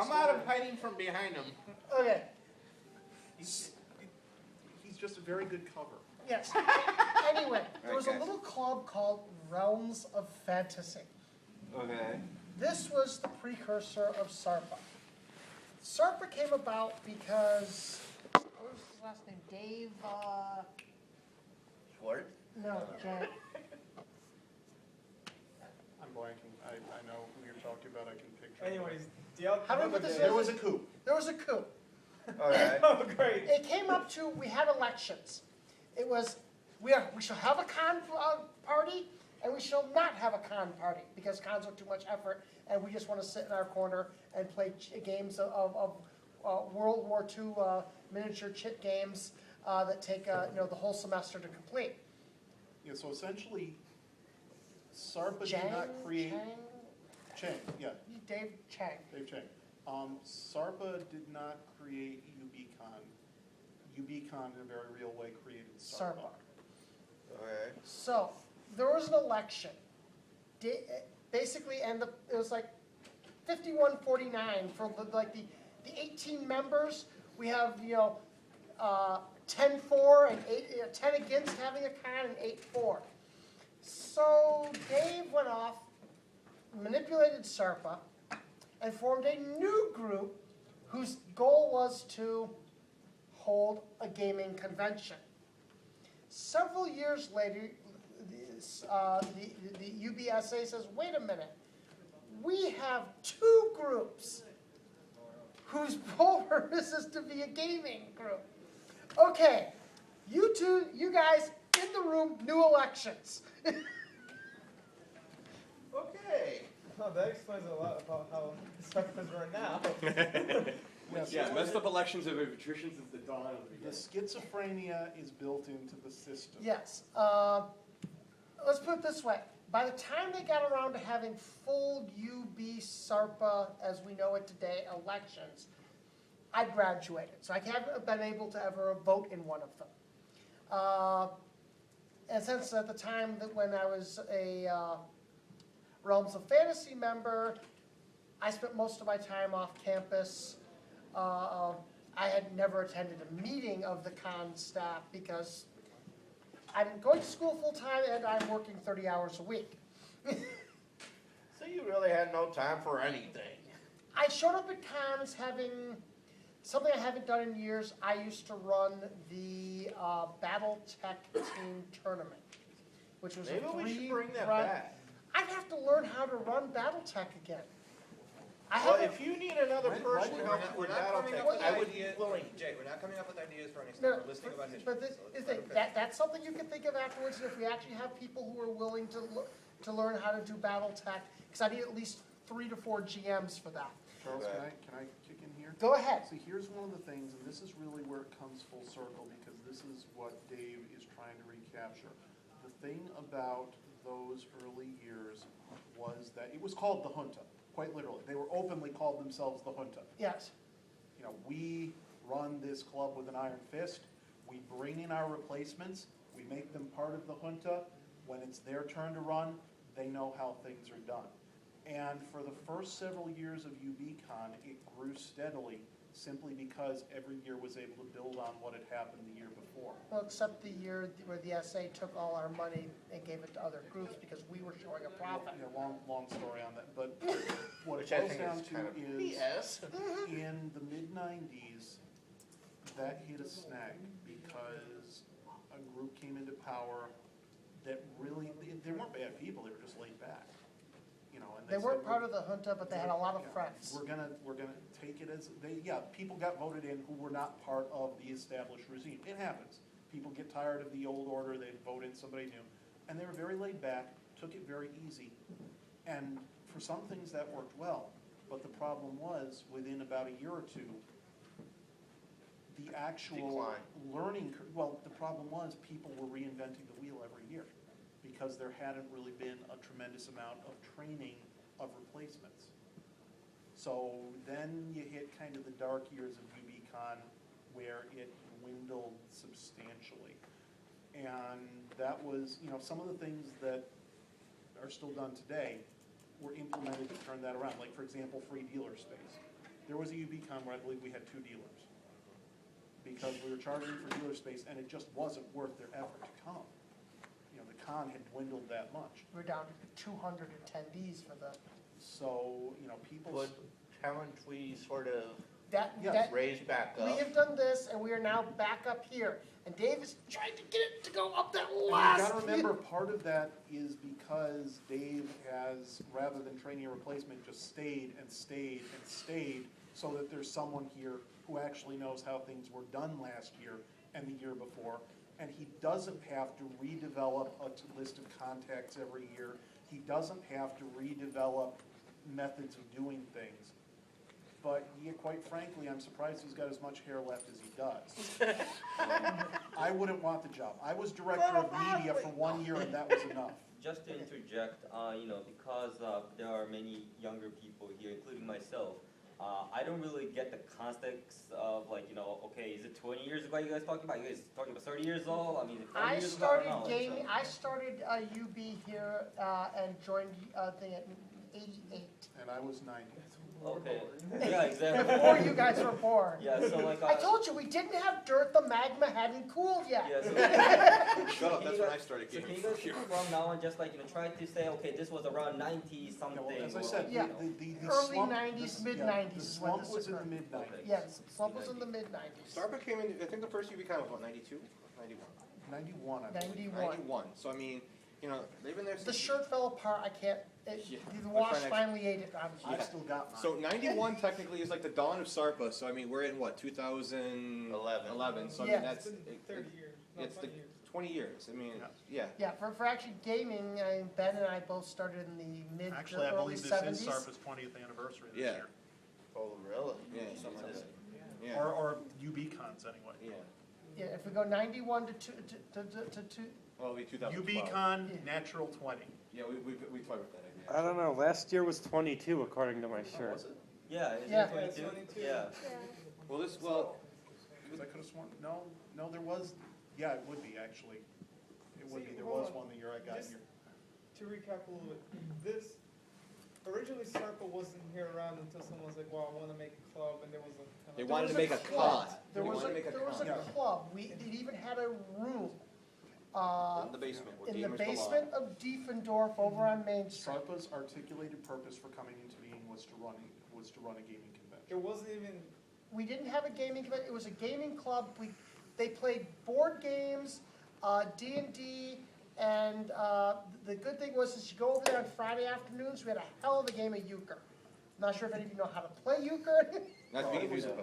Come out of hiding from behind him. Okay. He's just a very good cover. Yes. Anyway, there was a little club called Realms of Fantasy. Okay. This was the precursor of SARPA. SARPA came about because, what was his last name? Dave, Schwartz? no, Jay. I'm blanking. I know who you're talking about. I can picture. Anyways, do y'all How do we put this There was a coup. There was a coup. Okay. Oh, great. It came up to, we had elections. It was, we shall have a con party, and we shall not have a con party, because cons are too much effort, and we just want to sit in our corner and play games of World War II miniature chit games that take the whole semester to complete. Yeah, so essentially, SARPA Chang, did not create... Chang, yeah, Dave Chang. Dave Chang. SARPA did not create UBCon. UBCon, in a very real way, created SARPA. Okay. So, there was an election. Basically, and it was like 51-49 for the 18 members. We have, 10-4 and 10 against having a con and 8-4. So Dave went off, manipulated SARPA, and formed a new group whose goal was to hold a gaming convention. Several years later, the UBSA says, wait a minute, we have two groups whose whole purpose is to be a gaming group. Okay, you guys in the room, new elections. Okay. Oh, that explains a lot about how SARPA's run now. Yeah, messed up elections have been tradition since the dawn of The schizophrenia is built into the system. Yes. Let's put it this way. By the time they got around to having full UB SARPA, as we know it today, elections, I graduated. So I haven't been able to ever vote in one of them. And since at the time that when I was a Realms of Fantasy member, I spent most of my time off campus. I had never attended a meeting of the con staff because I'm going to school full time and I'm working 30 hours a week. So you really had no time for anything. I showed up at cons having something I haven't done in years. I used to run the BattleTech team tournament, which was Maybe a we should three bring that run. back. I'd have to learn how to run BattleTech again. Well, if you need another Why- person why- to help you with BattleTech, I would be willing. Jay, we're not coming up with ideas for anything. No, We're listening about history. but this, So is let's let her that's something you can think of afterwards, and if we actually have people who are willing to learn how to do BattleTech, because I need at least 3 to 4 GMs for that. Charles, Okay. can I kick in here? Go ahead. See, here's one of the things, and this is really where it comes full circle, because this is what Dave is trying to recapture. The thing about those early years was that it was called the Junta, quite literally. They were openly called themselves the Junta. Yes. We run this club with an iron fist. We bring in our replacements. We make them part of the Junta. When it's their turn to run, they know how things are done. And for the first several years of UBCon, it grew steadily simply because every year was able to build on what had happened the year before. Well, except the year where the SA took all our money and gave it to other groups because we were showing a profit. Yeah, long story on that, but what it Which I boils think down is kind of to is, BS. in the mid-90s, that hit a snag because a group came into power that really, they weren't bad people, they were just laid back. And They weren't part of the junta, but they had a lot of yeah, friends. We're gonna take it as, people got voted in who were not part of the established regime. It happens. People get tired of the old order, they vote in somebody new. And they were very laid back, took it very easy. And for some things that worked well, but the problem was, within about a year or two, the actual Decline. learning curve, well, the problem was people were reinventing the wheel every year because there hadn't really been a tremendous amount of training of replacements. So then you hit kind of the dark years of UBCon where it dwindled substantially. And that was, some of the things that are still done today were implemented to turn that around. Like, for example, free dealer space. There was a UBCon where I believe we had 2 dealers. Because we were charging for dealer space and it just wasn't worth their effort to come. You know, the con had dwindled that much. We're down to 200 attendees for the, So, you know, people, But haven't we sort of Yes. that, raised back we up? have done this and we are now back up here. And Dave is trying to get it to go up that and you last. gotta remember, part of that is because Dave has, rather than training a replacement, just stayed and stayed and stayed, so that there's someone here who actually knows how things were done last year and the year before. And he doesn't have to redevelop a list of contacts every year. He doesn't have to redevelop methods of doing things. But yeah, quite frankly, I'm surprised he's got as much hair left as he does. I wouldn't want the job. I was director of media for 1 year and that was enough. Just to interject, you know, because there are many younger people here, including myself, I don't really get the context of like, you know, okay, is it 20 years ago you guys talking about? You guys talking about 30 years old? I mean, 40 I years ago, started don't know, gaming, so- I started UB here and joined thing at 88. And I was 90. Okay, yeah, exactly. Before you guys were born. Yeah, so like, I told you, we didn't have dirt, the magma hadn't cooled yet. yeah, so. Shut up, Can that's you when I guys- started So can gaming you guys for you. from now on just like, you know, try to say, okay, this was around 90 something. Yeah, well, as I or, said, you Yeah. know. the Early slump- 90s, the- mid-90s yeah, is when The slump this was in the occurred. mid-90s. Okay. Yes, slump was in the mid-90s. SARPA came in, I think the first UBCon was what, 92? 91? 91, I believe. 91. 91, so I mean, you know, they've been there The since. shirt fell apart, I can't, Yeah, the my wash friend finally ate it, I've still got mine. So 91 technically is like the dawn of SARPA, so I mean, we're in what, 2011, so I Yeah. mean, that's, It's been 30 years, no, it's the 20 years. 20 years, I mean, Yeah. yeah. Yeah, for actually gaming, Ben and I both started in the mid to Actually, I early believe this 70s. is SARPA's 20th anniversary this Yeah. year. Oh, really? Yeah, something like that. Yeah, Or UBCons anyway. yeah. Yeah, if we go 91 to two, Well, it'll be 2012. UBCon, Yeah. natural 20. Yeah, we toyed with that idea. I don't know, last year was 22 according to my Oh, shirt. was it? Yeah, is Yeah. it 22? Yeah, it's 22. Yeah. Well, this, well, Because I could have sworn, no, there was, yeah, it would be actually. It would See, be, there hold was on. one the year I got Just- here. To recap a little bit, this, originally SARPA wasn't here around until someone was like, well, I wanna make a club, and there was a kind they of. wanted to was make a club. con. There They was wanted a, to make there was a Yeah. club, it even had a room, In the basement, where in the gamers belong. basement of Diefendorf over on Main Street. SARPA's articulated purpose for coming into being was to run a gaming convention. It wasn't even, We didn't have a gaming, it was a gaming club, they played board games, D&D, and, the good thing was is you go over there on Friday afternoons, we had a hell of a game of euchre. Not sure if any of you know how to play euchre. Not to be confused with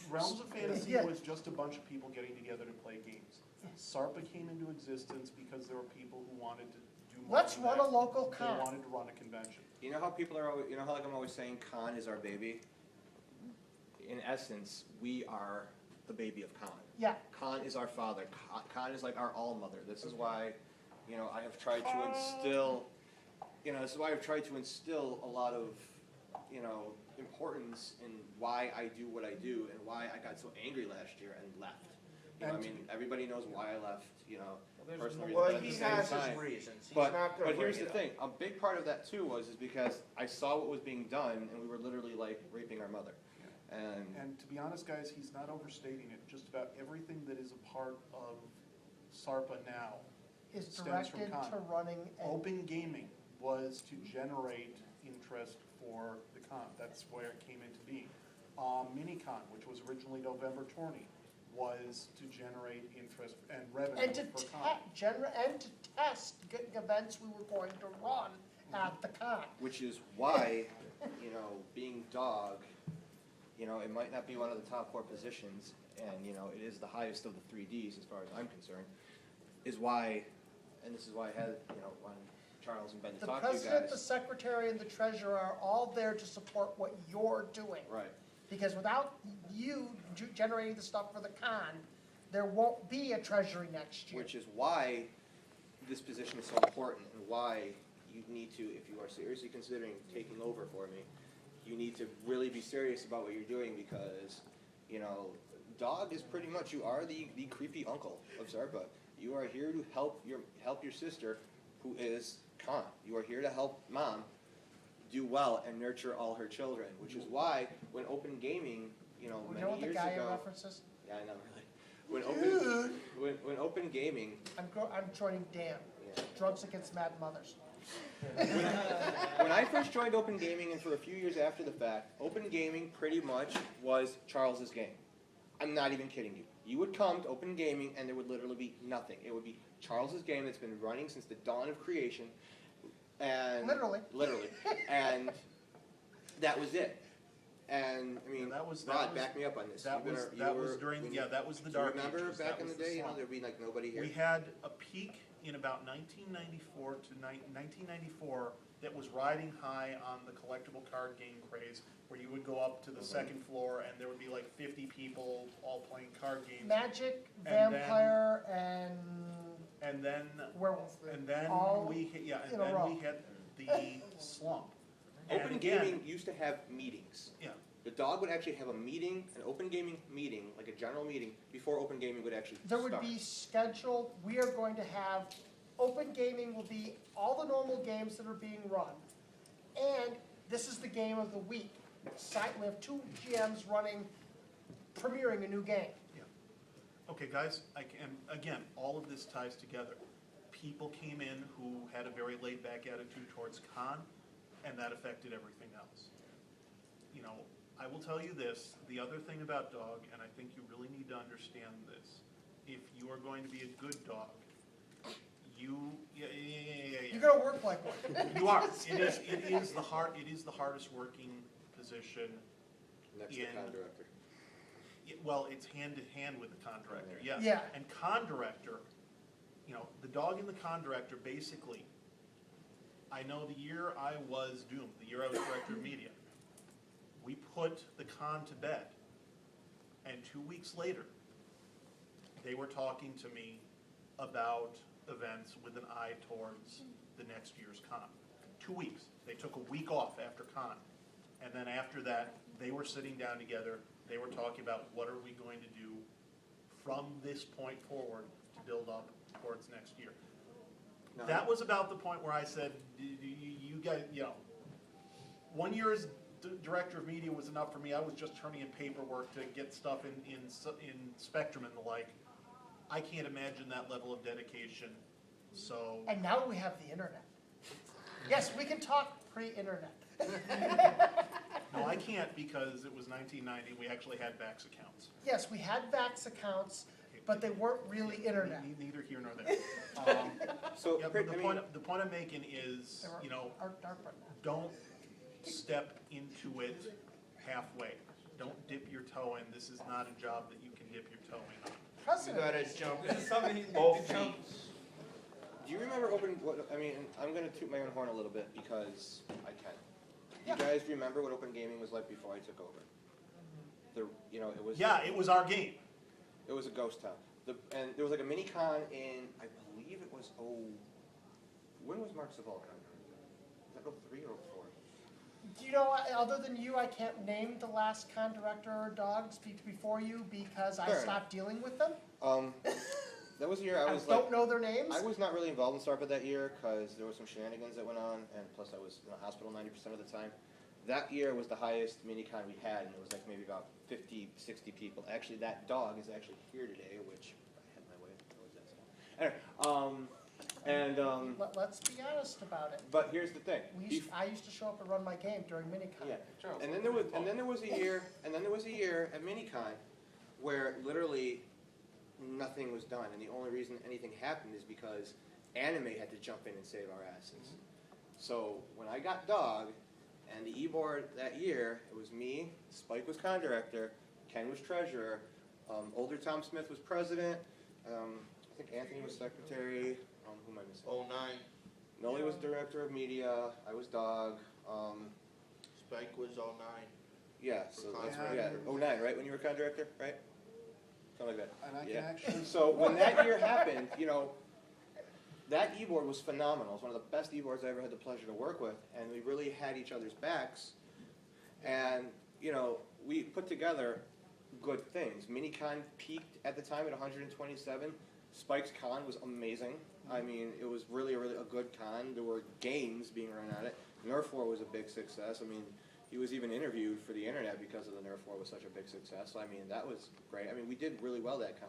Realms of Fantasy Yeah. was just a bunch of people getting together to play games. SARPA came into existence because there were people who wanted to do more Let's than run that. a local They con. wanted to run a convention. You know how people are always, you know how like I'm always saying con is our baby? In essence, we are the baby of con. Yeah, Con is our father. Con is like our all-mother. This is why, you know, I have tried to instill, you know, this is why I've tried to instill a lot of, you know, importance in why I do what I do and why I got so angry last year and left. You know, I And- mean, everybody knows why I left, you know, there's personal no- reasons. Well, but at he the same has his time- reasons, he's But, not gonna but here's bring the it up. thing, a big part of that too was because I saw what was being done and we were literally like raping our mother. And to be honest, guys, he's not overstating it. Just about everything that is a part of SARPA now, is Stems from directed con. to running and open gaming was to generate interest for the con. That's where it came into being. Minicon, which was originally November tourney, was to generate interest and revenue and to for con. and to test events we were going to run at the con. Which is why, you know, being dog, you know, it might not be one of the top 4 positions, and, you know, it is the highest of the 3Ds as far as I'm concerned, is why, and this is why I had, you know, when Charles and Ben to The talk to you president, the guys. secretary, and the treasurer are all there to support what you're doing. Right, Because without you generating the stuff for the con, there won't be a treasury next year. which is why this position is so important, and why you need to, if you are seriously considering taking over for me, you need to really be serious about what you're doing, because, you know, dog is pretty much, you are the creepy uncle of SARPA. You are here to help your sister, who is con. You are here to help mom do well and nurture all her children, which is why when open gaming, you know, You many know what the years Gaia ago. references? Yeah, I know, really. When open gaming, I'm joining Dan. yeah. Drugs Against Mad Mothers. When I first joined open gaming, and for a few years after the fact, open gaming pretty much was Charles's game. I'm not even kidding you. You would come to open gaming and there would literally be nothing. It would be Charles's game that's been running since the dawn of creation. And Literally. And that was it. And I mean, Yeah, that was- Rod, back me up on this. That You was, were- that you was were- during, when yeah, you- that was the do you dark remember ages. back That in the was day, you know, slump. there'd be like nobody here? We had a peak in about 1994 to 1994 that was riding high on the collectible card game craze, where you would go up to the second floor and there would be like 50 people all playing card games. Magic, And then- Vampire, and And then, Werewolf. and then All we hit, yeah, and in a then row. we hit the slump. And Open again, gaming used to have meetings. Yeah. The dog would actually have a meeting, an open gaming meeting, like a general meeting, before open gaming would actually There start. would be scheduled, we are going to have, open gaming will be all the normal games that are being run. And this is the game of the week. We have 2 GMs running, premiering a new game. okay, guys, again, all of this ties together. People came in who had a very laid-back attitude towards con, and that affected everything else. You know, I will tell you this, the other thing about dog, and I think you really need to understand this, if you are going to be a good dog, yeah. You're gonna work like one. You are, it is the hardest working position. Next to in- con director. Well, it's hand in hand with the con director, yes. Yeah. And con director, you know, the dog and the con director, basically, I know the year I was doomed, the year I was director of media, we put the con to bed, and 2 weeks later, they were talking to me about events with an eye towards the next year's con. 2 weeks. They took a week off after con. And then after that, they were sitting down together, they were talking about what are we going to do from this point forward to build up towards next year. No, That was about the point where I said, you guys, you know, 1 year as director of media was enough for me. I was just turning in paperwork to get stuff in Spectrum and the like. I can't imagine that level of dedication, so. And now we have the internet. Yes, we can talk pre-internet. No, I can't because it was 1990, we actually had Vax accounts. Yes, we had Vax accounts, but they weren't really internet. Neither here nor there. So, Yeah, I but mean, the point I'm making is, They were you know, DARPA. don't step into it halfway. Don't dip your toe in. This is not a job that you can dip your toe in. You President. gotta jump This is something you need both to jump. feet. do you remember I mean, I'm gonna toot my own horn a little bit because I can. Yeah. You guys remember what open gaming was like before I took over? You know, it was. Yeah, it was our game. It was a ghost town. And there was like a mini con in, I believe it was, when was Mark Savall con? Was that 03 or 04? Do you know, other than you, I can't name the last con director or dogs before you because I Fair stopped dealing with them. That was the year I I was like, don't know their names. I was not really involved in SARPA that year because there were some shenanigans that went on, and plus I was in the hospital 90% of the time. That year was the highest mini con we had, and it was like maybe about 50, 60 people. Actually, that dog is actually here today, which I had my way. Anyway, Let's be honest about it. but here's the thing. I used to show up and run my game during minicon. Yeah, and then there was a year at Minicon where literally nothing was done, and the only reason anything happened is because anime had to jump in and save our asses. So when I got Dog and the E-board that year, it was me, Spike was con director, Ken was treasurer, older Tom Smith was president, I think Anthony was secretary, who am I missing? 09, Noli was director of media, I was Dog, Spike was 09. yeah, so For that's con right, yeah, 09, right, when you were con director, right? Something like that. And I Yeah. can actually. So when that year happened, you know, that e-board was phenomenal. It's one of the best e-boards I ever had the pleasure to work with, and we really had each other's backs. And, you know, we put together good things. Minicon peaked at the time at 127. Spike's Con was amazing. I mean, it was really a good con. There were games being run at it. Nerf War was a big success. I mean, he was even interviewed for the internet because of the Nerf War was such a big success. So I mean, that was great. I mean, we did really well that con.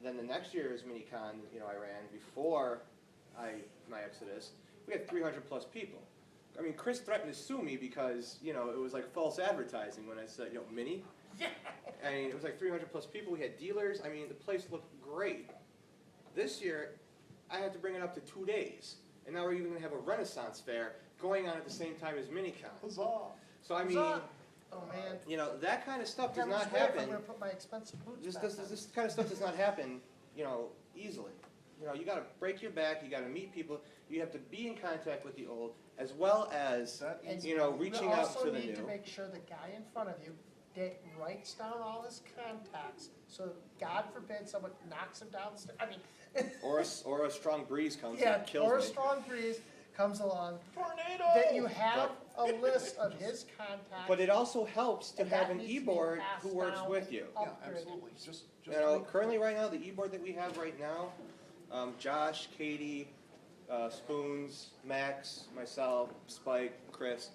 Then the next year's mini con, you know, I ran before my exodus. We had 300 plus people. I mean, Chris threatened to sue me because, you know, it was like false advertising when I said, you know, mini. I mean, it was like 300 plus people. We had dealers. I mean, the place looked great. This year, I had to bring it up to 2 days. And now we're even going to have a Renaissance fair going on at the same time as Minicon. Huzzah! So I mean, Huzzah. Oh, man. you know, that kind of stuff does I'm not just waiting if I'm happen. gonna put my expensive boots This, back this, on. this kind of stuff does not happen, you know, easily. You know, you got to break your back. You got to meet people. You have to be in contact with the old, as well as, That And you know, reaching out to the You also need to new. make sure the guy in front of you writes down all his contacts, so God forbid someone knocks him downstairs, I mean. Or a strong breeze comes Yeah, and kills or a me. strong breeze comes along, Tornado! that you have a list of his contacts. But it also helps to and that have an needs to be e-board passed who works down with you. Yeah, upgraded. absolutely, just. You know, currently right now, the e-board that we have right now, Josh, Katie, Spoons, Max, myself, Spike, Chris,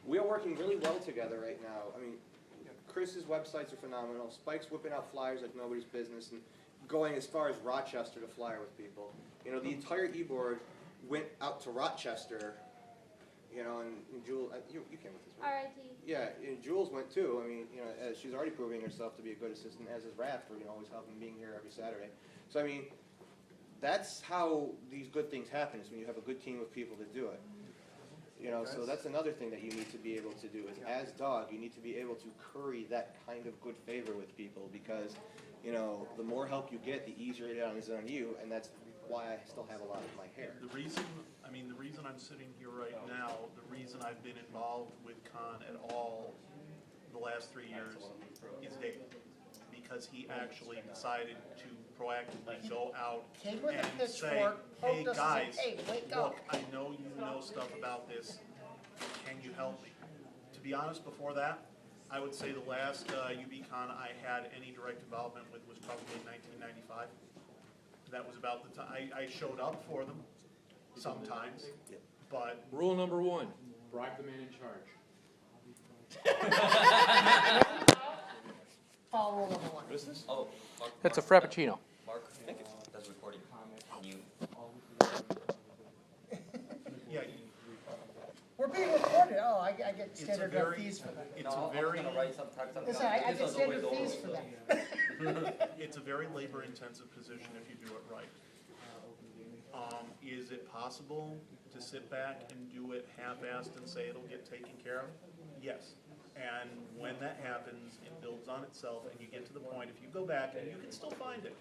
we are working really well together right now. I mean, Chris's websites are phenomenal. Spike's whipping out flyers like nobody's business and going as far as Rochester to flyer with people. You know, the entire e-board went out to Rochester, you know, and Jules, you came with us, right? RIT. Yeah, and Jules went too. I mean, you know, she's already proving herself to be a good assistant, as is Raph, for, you know, always helping being here every Saturday. So I mean, that's how these good things happen, is when you have a good team of people to do it. You know, so that's another thing that you need to be able to do, is as dog, you need to be able to curry that kind of good favor with people, because, you know, the more help you get, the easier it is on you, and that's why I still have a lot of my hair. The reason I'm sitting here right now, the reason I've been involved with Con at all the last 3 years is Dave. Because he actually decided to proactively go out Came with a and say, pitchfork, hey poked us and guys, said, hey, wake up. look, I know you know stuff about this, can you help me? To be honest, before that, I would say the last UBCon I had any direct involvement with was probably 1995. That was about the time, I showed up for them sometimes, but Rule number 1, bribe the man in charge. Follow rule number 1. What is this? Oh, Mark. That's a Mark, frappuccino. Mark, that's recording. You. yeah, We're being recorded, oh, I get it's a standard very, fees for that. it's No, a I was very, gonna write some type something. Listen, I This get was always standard over. fees for that. it's a very labor-intensive position if you do it right. Is it possible to sit back and do it half-assed and say it'll get taken care of? Yes. And when that happens, it builds on itself, and you get to the point, if you go back, and you can still find it,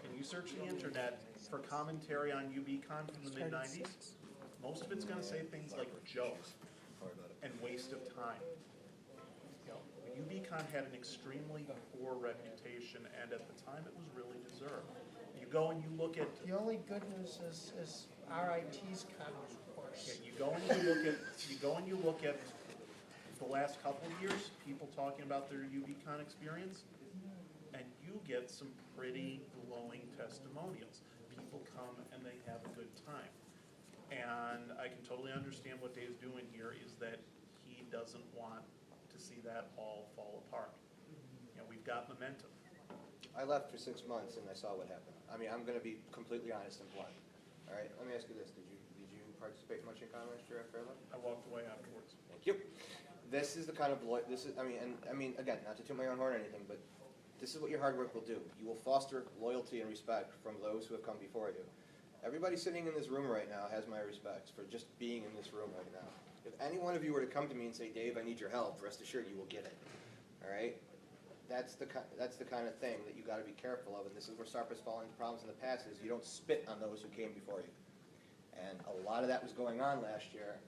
and you search the internet for commentary on UBCon from the mid-90s, most of it's gonna say things like jokes and waste of time. You know, UBCon had an extremely poor reputation, and at the time, it was really deserved. You go and you look at, The only good news is RIT's con, of course. yeah, you go and you look at the last couple of years, people talking about their UBCon experience, and you get some pretty glowing testimonials. People come and they have a good time. And I can totally understand what Dave's doing here, is that he doesn't want to see that all fall apart. You know, we've got momentum. I left for 6 months and I saw what happened. I mean, I'm gonna be completely honest and blunt. All right, let me ask you this, did you participate much in con last year after I left? I walked away afterwards. Thank you. This is the kind of, I mean, again, not to toot my own horn or anything, but this is what your hard work will do. You will foster loyalty and respect from those who have come before you. Everybody sitting in this room right now has my respects for just being in this room right now. If any one of you were to come to me and say, Dave, I need your help, rest assured you will get it, all right? That's the kind of thing that you gotta be careful of, and this is where SARPA's fallen into problems in the past, is you don't spit on those who came before you. And a lot of that was going on last year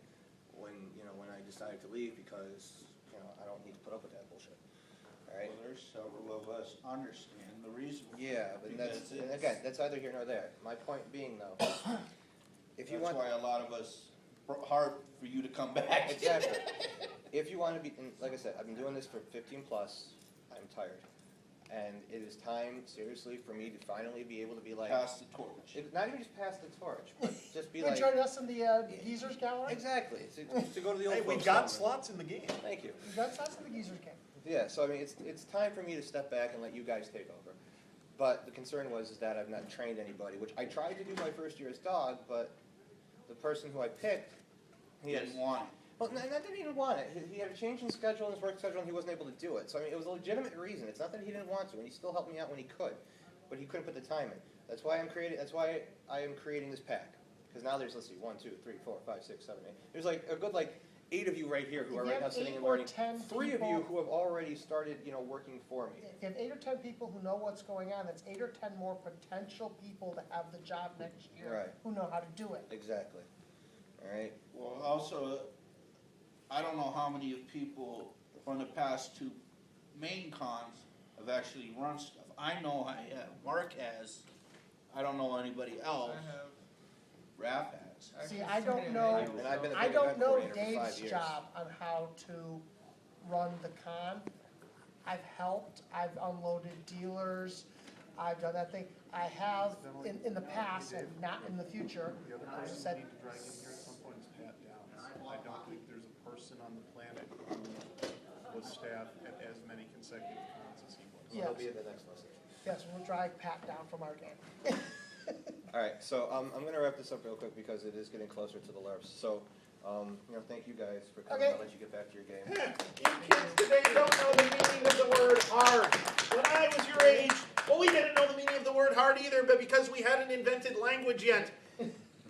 when I decided to leave, because, I don't need to put up with that bullshit, all right? Well, there's several of us understand the reason. Yeah, but Because and it's- again, that's either here nor there. My point being though, if you That's want. why a lot of us, hard for you to come back. Exactly. If you want to be, and like I said, I've been doing this for 15 plus, I'm tired. And it is time, seriously, for me to finally be able to be like, Pass the torch. not even just pass the torch, but just be You like, join us in the Geezers Gallery? exactly, to go to the old Hey, folks' we've got home. slots in the game. Thank you. You got us in the Geezers Gallery. Yeah, so I mean, it's time for me to step back and let you guys take over. But the concern was is that I've not trained anybody, which I tried to do my first year as dog, but the person who I picked, he Didn't want it. well, not that he didn't want it. He had a change in schedule in his work schedule, and he wasn't able to do it. So I mean, it was a legitimate reason. It's not that he didn't want to, and he still helped me out when he could, but he couldn't put the time in. That's why I am creating this pack. Because now there's, let's see, 1, 2, 3, 4, 5, 6, 7, 8. There's like a good 8 of you right here who If are you right now have sitting 8 and or learning. 10 3 of you people- who have already started, working for me. If you have 8 or 10 people who know what's going on, that's 8 or 10 more potential people to have the job next year. Right. Who know how to do it. Exactly. All right. Well, also, I don't know how many of people from the past 2 main cons have actually run stuff. I know I have, Mark has, I don't know anybody else, I have. Raph has. See, I don't know, And I've been a I big don't event know coordinator for 5 Dave's years. job on how to run the con. I've helped, I've unloaded dealers, I've done that thing. I have in the past, and not in the future, The other I person said, we need to drag in here at some point is Pat Downs. I don't think there's a person on the planet who was staff at as many consecutive cons as he was. Yeah. He'll be at the next lesson. yes, we'll drive Pat down from our game. All right, so I'm going to wrap this up real quick because it is getting closer to the LARPs. So, thank you guys for coming. Okay. I'll let you get back to your game. You kids today don't know the meaning of the word hard. When I was your age, well, we didn't know the meaning of the word hard either, but because we hadn't invented language yet.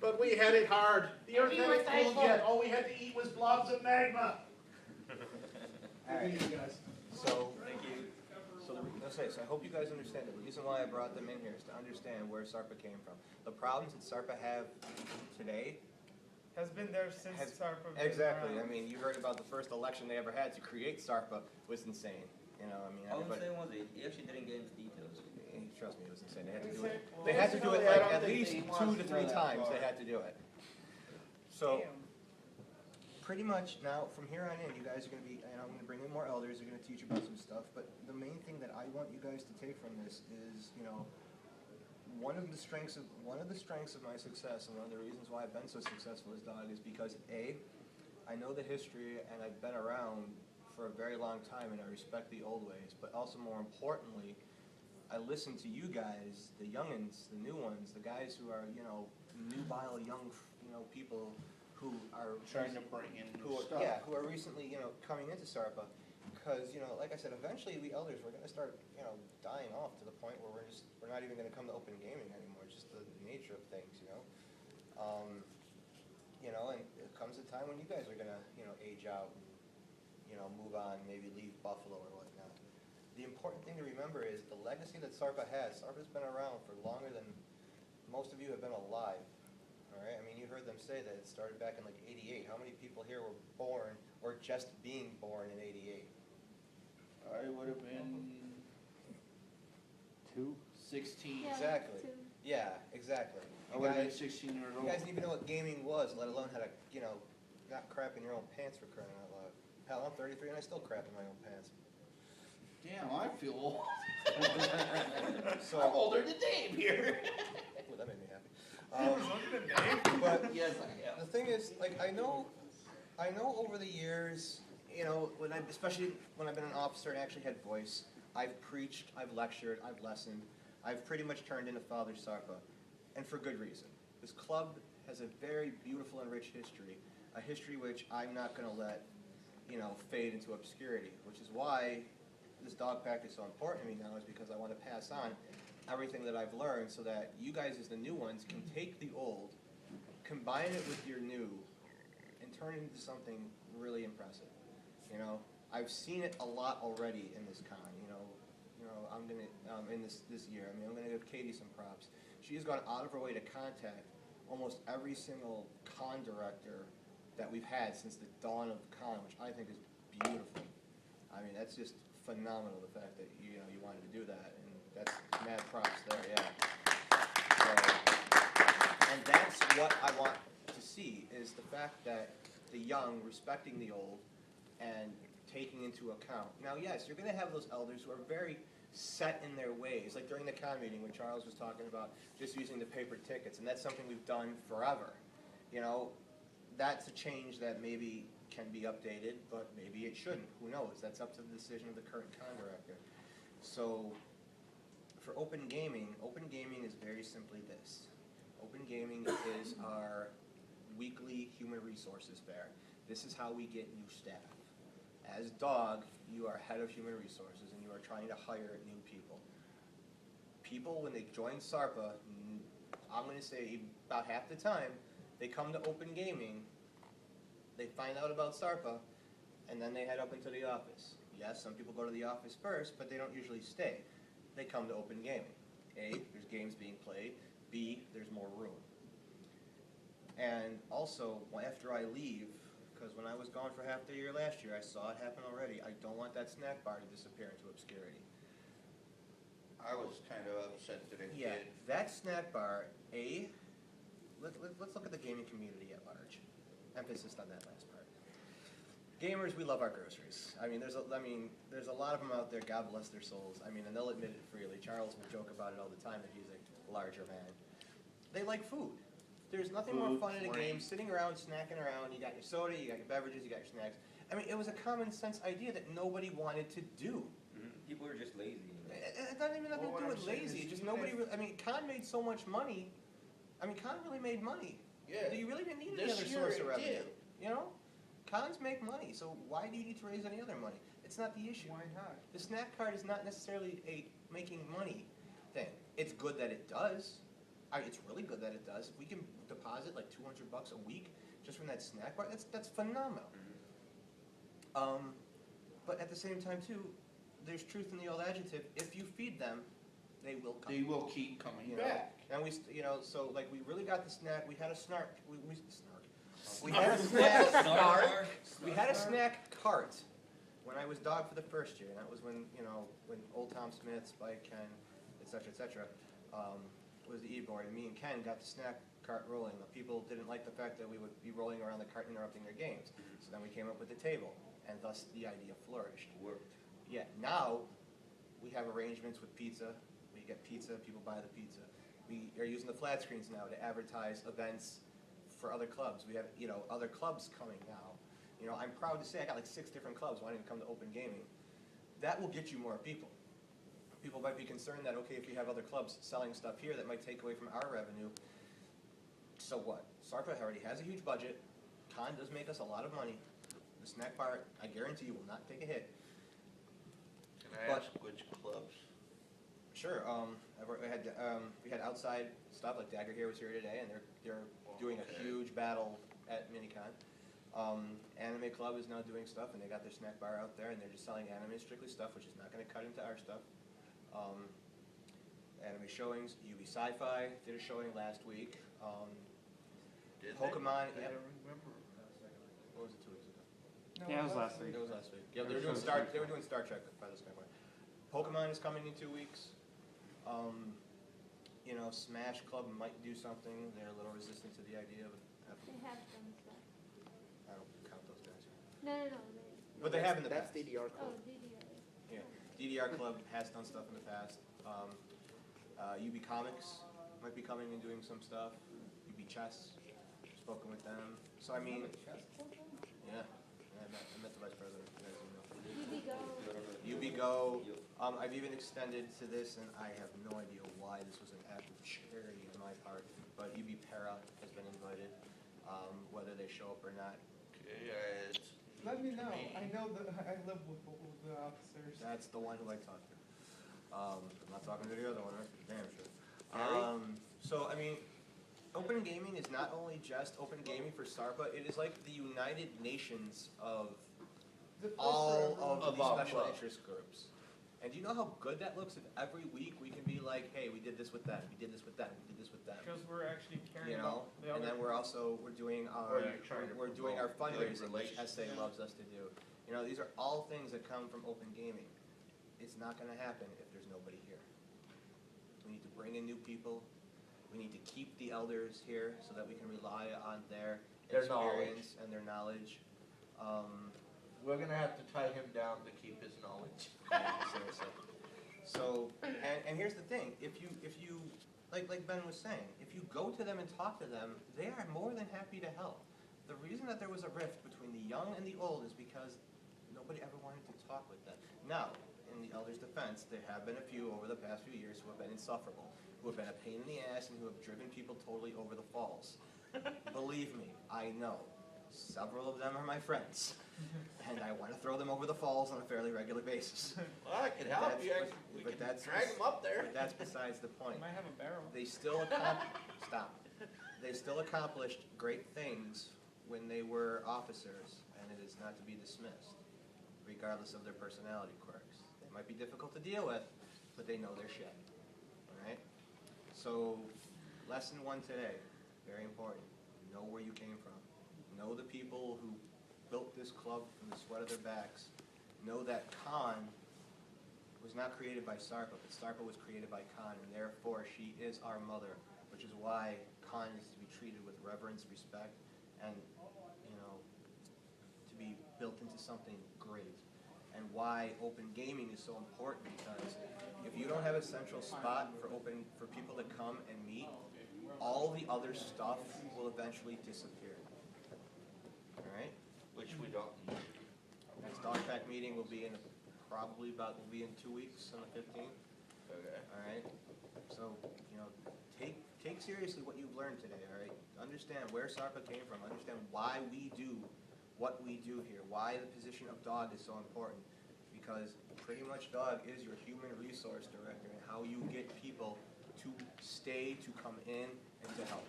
But we had it hard. The earth We hadn't were cooled thankful. yet. All we had to eat was blobs of magma. All right. So, so I hope you guys understand it. The reason why I brought them in here is to understand where SARPA came from. The problems that SARPA have today. Has been there since Has- SARPA. been Exactly. around. I mean, you heard about the first election they ever had to create SARPA was insane. All I'm saying was he actually didn't get into details. Trust me, it was insane. They had to We do say- it. well, They had to do it I like don't at think least he 2 wants to to 3 go that times. far. They had to do it. So. Damn. Pretty much now, from here on in, you guys are going to be, and I'm going to bring in more elders, they're going to teach you about some stuff, but the main thing that I want you guys to take from this is, one of the strengths of my success and one of the reasons why I've been so successful as dog is because I know the history and I've been around for a very long time and I respect the old ways, but also more importantly, I listen to you guys, the youngins, the new ones, the guys who are, nubile young, people who are Trying to bring in new stuff. who are recently, coming into SARPA, because, like I said, eventually we elders, we're gonna start, dying off to the point where we're not even gonna come to open gaming anymore, just the nature of things, and it comes a time when you guys are gonna, age out and, move on, maybe leave Buffalo or whatnot. The important thing to remember is the legacy that SARPA has. SARPA's been around for longer than most of you have been alive. All right, I mean, you heard them say that it started back in like '88. How many people here were born or just being born in '88? I would have been 2. 16. Exactly. Yeah, exactly. I You would have been guys, 16 years you old. guys didn't even know what gaming was, let alone how to, not crap in your own pants for crying out loud. Hell, I'm 33 and I still crap in my own pants. Damn, I feel old. So, I'm older than Dave here. Ooh, that made me happy. But Yes, I am. the thing is, like, I know over the years, especially when I've been an officer and actually had voice, I've preached, I've lectured, I've lessoned, I've pretty much turned into Father SARPA, and for good reason. This club has a very beautiful and rich history, a history which I'm not going to let, fade into obscurity, which is why this dog pack is so important to me now, is because I want to pass on everything that I've learned so that you guys as the new ones can take the old, combine it with your new, and turn it into something really impressive. I've seen it a lot already in this con. I'm gonna in this year. I mean, I'm gonna give Katie some props. She has gone out of her way to contact almost every single con director that we've had since the dawn of the con, which I think is beautiful. I mean, that's just phenomenal. The fact that you wanted to do that, and that's mad props there. Yeah. So, and that's what I want to see, is the fact that the young respecting the old and taking into account. Now, yes, you're gonna have those elders who are very set in their ways, like during the con meeting when Charles was talking about just using the paper tickets, and that's something we've done forever. You know, that's a change that maybe can be updated, but maybe it shouldn't, who knows? That's up to the decision of the current con director. So, for open gaming is very simply this. Open gaming is our weekly human resources fair. This is how we get new staff. As DOG, you are head of human resources and you are trying to hire new people. People, when they join SARPA, I'm going to say about half the time, they come to open gaming, they find out about SARPA, and then they head up into the office. Yes, some people go to the office first, but they don't usually stay. They come to open gaming. A, there's games being played. B, there's more room. And also, after I leave, because when I was gone for half the year last year, I saw it happen already. I don't want that snack bar to disappear into obscurity. I was kind of upset that it Yeah, did. that snack bar, let's look at the gaming community at large. Emphasis on that last part. Gamers, we love our groceries. I mean, there's a lot of them out there, God bless their souls. I mean, and they'll admit it freely. Charles will joke about it all the time that he's a larger man. They like food. There's nothing more fun in a game, sitting around, snacking around. You got your soda, you got your beverages, you got your snacks. I mean, it was a common sense idea that nobody wanted to do. People are just lazy. It doesn't even have to do with lazy. It's just nobody. I mean, Con made so much money. I mean, Con really made money. Yeah. Do you really even need any This other year source of it revenue? did. You know, Cons make money, so why do you need to raise any other money? It's not the issue. Why not? The snack card is not necessarily a making money thing. It's good that it does. It's really good that it does. If we can deposit like $200 a week just from that snack bar, that's phenomenal. But at the same time too, there's truth in the old adjective. If you feed them, they will come. They will keep coming You know? back. And so like we really got the snack. We had a snark. We had a snack cart. We had a snack cart when I was dog for the first year, and that was when when Old Tom Smith, Spike, Ken, etc., was the e-board, and me and Ken got the snack cart rolling. The people didn't like the fact that we would be rolling around the cart interrupting their games. So then we came up with the table, and thus the idea flourished. Worked. Yeah, now we have arrangements with pizza. We get pizza, people buy the pizza. We are using the flat screens now to advertise events for other clubs. We have, other clubs coming now. I'm proud to say I got like 6 different clubs wanting to come to open gaming. That will get you more people. People might be concerned that, okay, if we have other clubs selling stuff here, that might take away from our revenue. So what? SARPA already has a huge budget. Con does make us a lot of money. The snack bar, I guarantee you, will not take a hit. Can I ask which clubs? Sure. We had outside stuff like Dagger here was here today, and they're doing a huge battle at Minicon. Anime Club is now doing stuff, and they got their snack bar out there, and they're just selling anime strictly stuff, which is not going to cut into our stuff. Anime showings. UB Sci-Fi did a showing last week. Did Pokemon. I Yep. don't remember. What was it, 2 weeks ago? Yeah, it was last week. It was last week. Yeah, they were doing Star Trek by the Sky Bar. Pokemon is coming in 2 weeks. Smash Club might do something. They're a little resistant to the idea of. They have done stuff. I don't count those guys. No. But they have in the That's past. DDR Oh, code. DDR. Yeah, DDR Club has done stuff in the past. UB Comics might be coming and doing some stuff. UB Chess, spoken with them. So I mean, yeah, I met the vice president. You guys know. UB Go. UB Go. I've even extended to this, and I have no idea why this was an act of charity on my part, but UB Para has been invited, whether they show up or not. Okay, Let me know. I know that I live with the officers. That's the one who I talked to. I'm not talking to the other one, that's for damn sure. So, I mean, open gaming is not only just open gaming for SARPA, it is like the United Nations of The place all where of Of these all special clubs. interest groups. And do you know how good that looks if every week we can be like, hey, we did this with them, we did this with them, we did this with them. Because we're actually caring You know, about the and other. then we're doing Or you're trying to we're doing our promote good fundraising, which SA relations. loves us to do. These are all things that come from open gaming. It's not gonna happen if there's nobody here. We need to bring in new people. We need to keep the elders here so that we can rely on their Their knowledge. experience and their knowledge. We're gonna have to tie him down to keep his knowledge. Seriously. So, and here's the thing, if you, like Ben was saying, if you go to them and talk to them, they are more than happy to help. The reason that there was a rift between the young and the old is because nobody ever wanted to talk with them. Now, in the elders' defense, there have been a few over the past few years who have been insufferable, who have been a pain in the ass, and who have driven people totally over the falls. Believe me, I know. Several of them are my friends, and I want to throw them over the falls on a fairly regular basis. Well, I could help you, we But can that's drag him up there. But that's besides the point. You might have a barrel. They still stop. They still accomplished great things when they were officers, and it is not to be dismissed, regardless of their personality quirks. They might be difficult to deal with, but they know their shit. All right. So, lesson 1 today, very important. Know where you came from. Know the people who built this club from the sweat of their backs. Know that Khan was not created by SARPA, but SARPA was created by Khan, and therefore she is our mother, which is why Khan is to be treated with reverence, respect, and, you know, to be built into something great. And why open gaming is so important, because if you don't have a central spot for people to come and meet, all the other stuff will eventually disappear. All right? Which we don't need. Next dog pack meeting will be in will be in 2 weeks on the 15th. Okay. All right? So, you know, take seriously what you've learned today, all right? Understand where SARPA came from, understand why we do what we do here, why the position of dog is so important, because pretty much dog is your human resource director and how you get people to stay, to come in, and to help.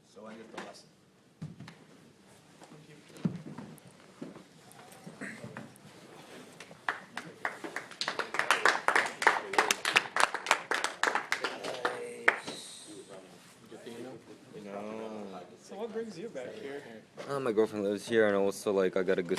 So ended the lesson. So what brings you back here? My girlfriend lives here, and also like I got a good